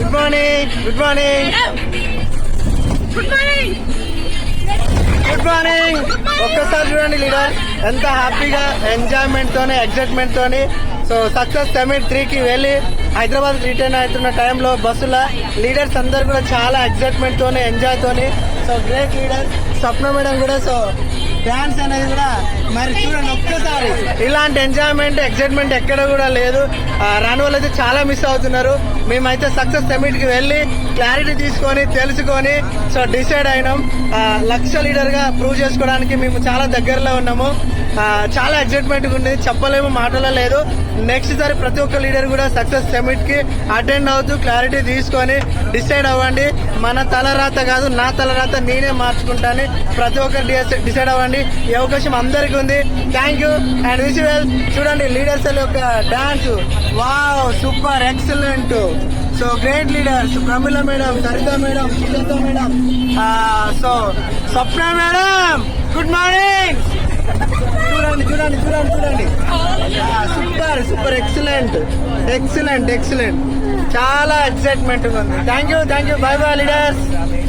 Good morning. Good morning. Good morning. ఒక్కసారి చూడండి leader ఎంత హ్యాపీగా ఎంజాయ్మెంట్ తోని ఎగ్జైట్మెంట్ తోని సో సక్సెస్ సమిట్ 3కి వెళ్ళి హైదరాబాద్ రిటర్న్ అవుతున్న టైంలో బస్సుల లీడర్స్ అందరు కూడా చాలా ఎగ్జైట్మెంట్ తోని ఎంజాయ్ తోని సో గ్రేట్ లీడర్ స్వప్న మేడం కూడా సో డాన్స్ అనేది కూడా మరి చూడండి ఒక్కసారి ఇలాంటి ఎంజాయ్మెంట్ ఎగ్జైట్మెంట్ ఎక్కడ కూడా లేదు. రాని వాళ్ళు అయితే చాలా మిస్ అవుతున్నారు. మేమైతే సక్సెస్ సమిట్ కి వెళ్ళి క్లారిటీ తీసుకొని తెలుసుకొని సో డిసైడ్ అయినాం. లక్ష లీడర్ గా ప్రూవ్ చేసుకోవడానికి మేము చాలా దగ్గరలో ఉన్నాము. చాలా ఎగ్జైట్మెంట్ ఉంది, చెప్పలేము, మాటలో లేదు. నెక్స్ట్ సారి ప్రతి ఒక్క లీడర్ కూడా సక్సెస్ సమిట్ కి అటెండ్ అవుతూ క్లారిటీ తీసుకొని డిసైడ్ అవ్వండి. మన తలరాత కాదు, నా తలరాత నేనే మార్చుకుంటాను. ప్రతి ఒక్కరు డిసైడ్ అవ్వండి. ఈ అవకాశం అందరికీ ఉంది. Thank you and wish well. చూడండి లీడర్స్ యొక్క dance wow super excellent. So great leaders Pramila madam, Sarita madam, Sujatha madam, so Swapna madam good morning. చూడండి చూడండి చూడండి చూడండి super super excellent excellent excellent చాలా ఎక్సైట్మెంట్ ఉంది. Thank you. Bye bye leaders.